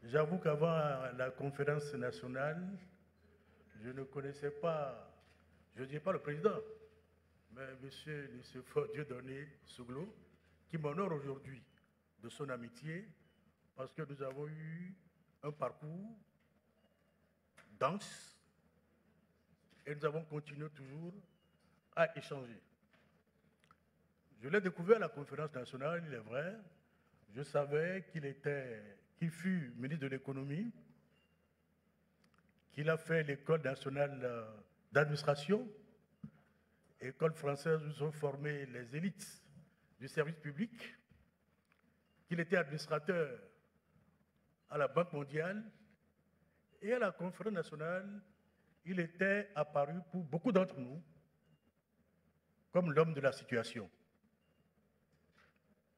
J'avoue qu'avant la conférence nationale, je ne connaissais pas, je ne dis pas le président, mais M. Nicéphore Dieudonné Souglo, qui m'honore aujourd'hui de son amitié, parce que nous avons eu un parcours dense et nous avons continué toujours à échanger. Je l'ai découvert à la conférence nationale, il est vrai. Je savais qu'il fut ministre de l'économie, qu'il a fait l'école nationale d'administration, école française où sont formées les élites du service public, qu'il était administrateur à la Banque mondiale et à la conférence nationale, il était apparu pour beaucoup d'entre nous comme l'homme de la situation.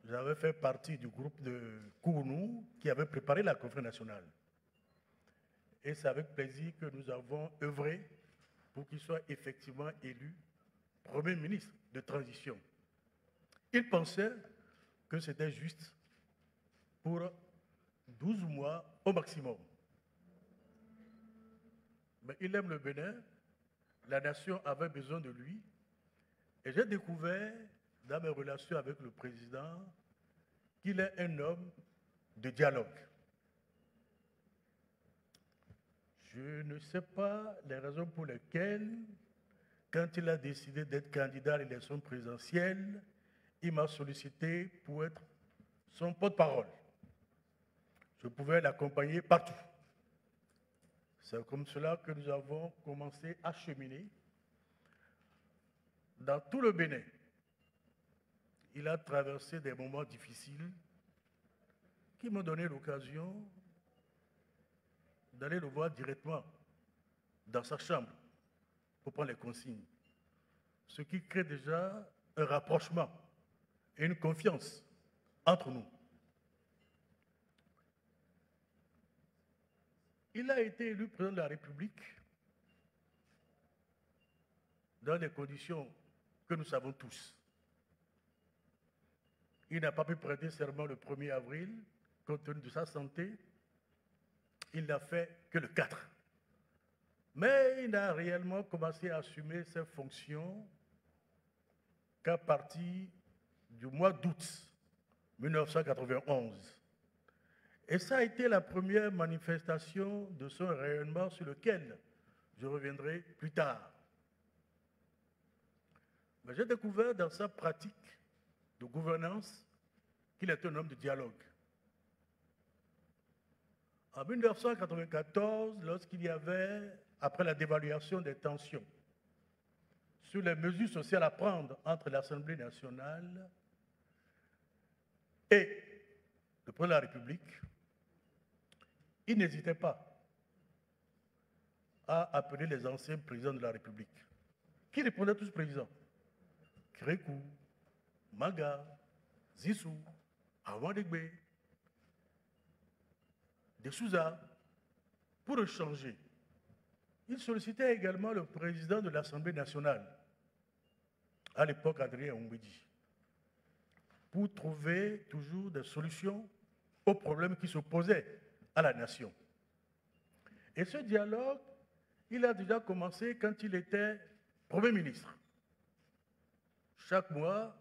J'avais fait partie du groupe de Cournou qui avait préparé la conférence nationale. Et c'est avec plaisir que nous avons œuvré pour qu'il soit effectivement élu Premier ministre de transition. Il pensait que c'était juste pour 12 mois au maximum. Mais il aime le Bénin, la nation avait besoin de lui, et j'ai découvert dans mes relations avec le président qu'il est un homme de dialogue. Je ne sais pas les raisons pour lesquelles, quand il a décidé d'être candidat à l'élection présidentielle, il m'a sollicité pour être son porte-parole. Je pouvais l'accompagner partout. C'est comme cela que nous avons commencé à cheminer dans tout le Bénin. Il a traversé des moments difficiles qui m'ont donné l'occasion d'aller le voir directement dans sa chambre pour prendre les consignes. Ce qui crée déjà un rapprochement et une confiance entre nous. Il a été élu président de la République dans des conditions que nous savons tous. Il n'a pas pu prêter serment le 1er avril, compte tenu de sa santé. Il n'a fait que le 4. Mais il a réellement commencé à assumer ses fonctions qu'à partir du mois d'août 1991. Et ça a été la première manifestation de son rayonnement sur lequel je reviendrai plus tard. Mais j'ai découvert dans sa pratique de gouvernance qu'il est un homme de dialogue. En 1994, lorsqu'il y avait, après la dévaluation des tensions sur les mesures sociales à prendre entre l'Assemblée nationale et le président de la République, il n'hésitait pas à appeler les anciens présidents de la République, qui répondaient tous présidents. Kérékou, Maga, Zissou, Awadegbe, de Souza, pour échanger. Il sollicitait également le président de l'Assemblée nationale, à l'époque Adrien Oumbedi, pour trouver toujours des solutions aux problèmes qui s'opposaient à la nation. Et ce dialogue, il a déjà commencé quand il était Premier ministre. Chaque mois,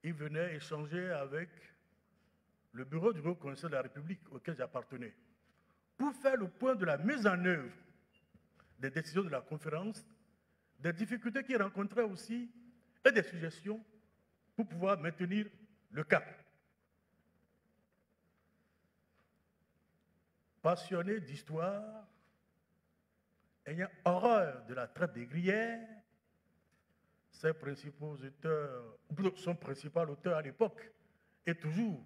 il venait échanger avec le bureau du Haut Conseil de la République auquel j'appartenais, pour faire le point de la mise en œuvre des décisions de la conférence, des difficultés qu'il rencontrait aussi et des suggestions pour pouvoir maintenir le cap. Passionné d'histoire, ayant horreur de la traite des gruyères, ses principaux auteurs, son principal auteur à l'époque, et toujours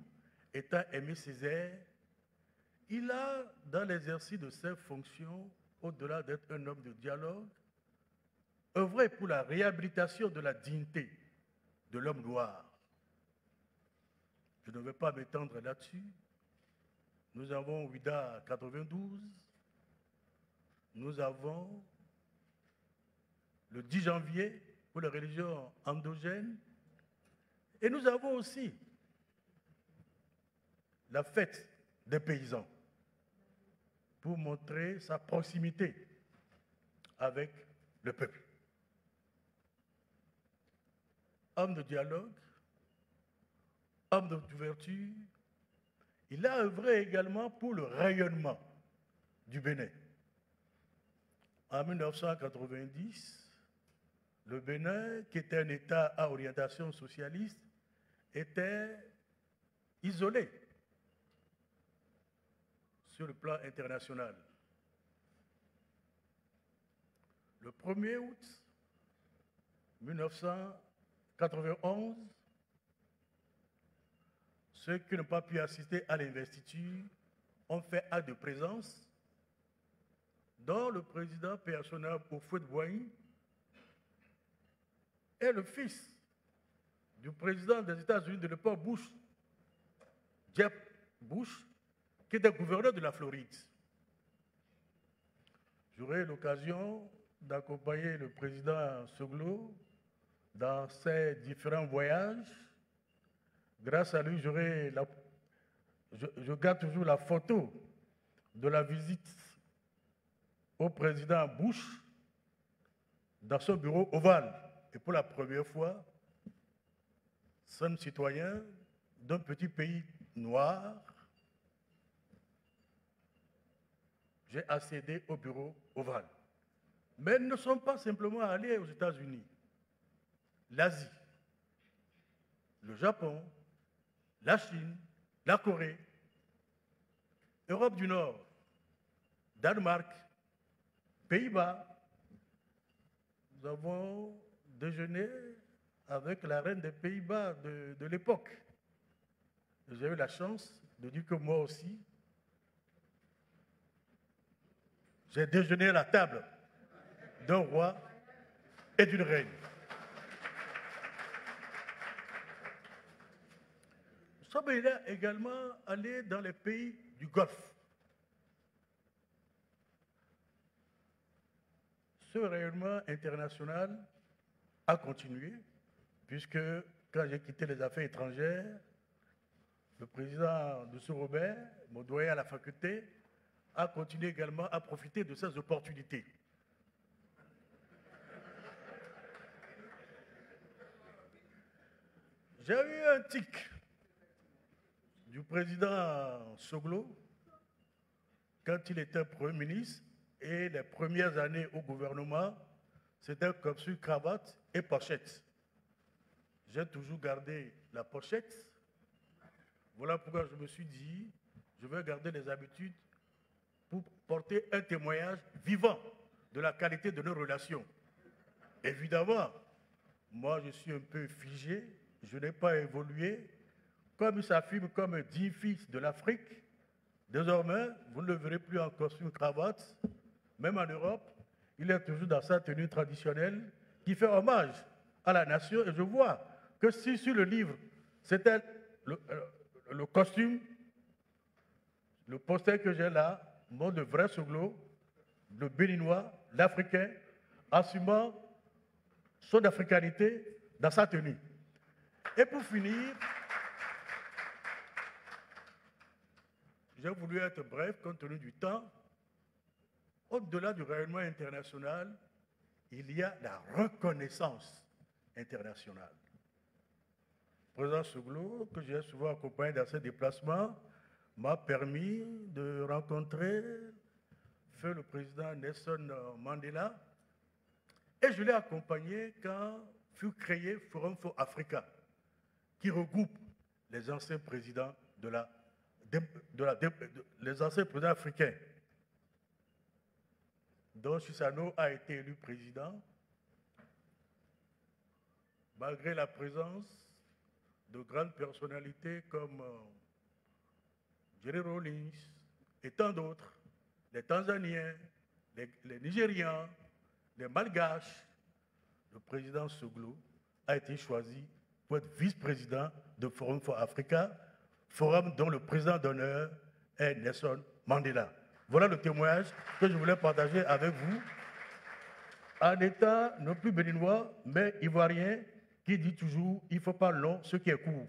étant Aimé Césaire, il a, dans l'exercice de ses fonctions, au-delà d'être un homme de dialogue, œuvré pour la réhabilitation de la dignité de l'homme noir. Je ne vais pas m'étendre là-dessus. Nous avons Ouida 92, nous avons le 10 janvier pour les religions endogènes, et nous avons aussi la fête des paysans pour montrer sa proximité avec le peuple. Homme de dialogue, homme d'ouverture, il a œuvré également pour le rayonnement du Bénin. En 1990, le Bénin, qui était un État à orientation socialiste, était isolé sur le plan international. Le 1er août 1991, ceux qui n'ont pas pu assister à l'investiture ont fait acte de présence, dont le président personnel Houphouët-Boigny et le fils du président des États-Unis de l'époque Bush, Jeb Bush, qui était gouverneur de la Floride. J'aurai l'occasion d'accompagner le président Soglo dans ses différents voyages. Grâce à lui, je garde toujours la photo de la visite au président Bush dans son bureau ovale. Et pour la première fois, sommes citoyens d'un petit pays noir. J'ai accédé au bureau ovale. Mais nous ne sommes pas simplement allés aux États-Unis. L'Asie, le Japon, la Chine, la Corée, Europe du Nord, Danemark, Pays-Bas. Nous avons déjeuné avec la reine des Pays-Bas de l'époque. J'ai eu la chance de dire que moi aussi, j'ai déjeuné à la table d'un roi et d'une reine. Nous sommes également allés dans les pays du Golfe. Ce rayonnement international a continué, puisque quand j'ai quitté les affaires étrangères, le président de Robert, mon doyen à la faculté, a continué également à profiter de ces opportunités. J'ai eu un tic du président Soglo quand il était Premier ministre et les premières années au gouvernement, c'était costume, cravate et pochette. J'ai toujours gardé la pochette. Voilà pourquoi je me suis dit, je vais garder les habitudes pour porter un témoignage vivant de la qualité de nos relations. Évidemment, moi je suis un peu figé, je n'ai pas évolué. Comme il s'affirme comme 10 fils de l'Afrique, désormais, vous ne le verrez plus en costume cravate. Même en Europe, il est toujours dans sa tenue traditionnelle qui fait hommage à la nation. Et je vois que si sur le livre, c'était le costume, le poster que j'ai là, montre le vrai Soglo, le béninois, l'Africain, assumant son africanité dans sa tenue. Et pour finir, j'ai voulu être bref compte tenu du temps. Au-delà du rayonnement international, il y a la reconnaissance internationale. Le président Soglo, que j'ai souvent accompagné dans ses déplacements, m'a permis de rencontrer le président Nelson Mandela et je l'ai accompagné quand fut créé Forum for Africa, qui regroupe les anciens présidents les anciens présidents africains, dont Chissano a été élu président, malgré la présence de grandes personnalités comme Jerry Rawlings et tant d'autres, les Tanzaniens, les Nigérians, les Malgaches. Le président Soglo a été choisi pour être vice-président de Forum for Africa, forum dont le président d'honneur est Nelson Mandela. Voilà le témoignage que je voulais partager avec vous. Un État non plus béninois, mais ivoirien, qui dit toujours « il ne faut pas long ce qui est court ».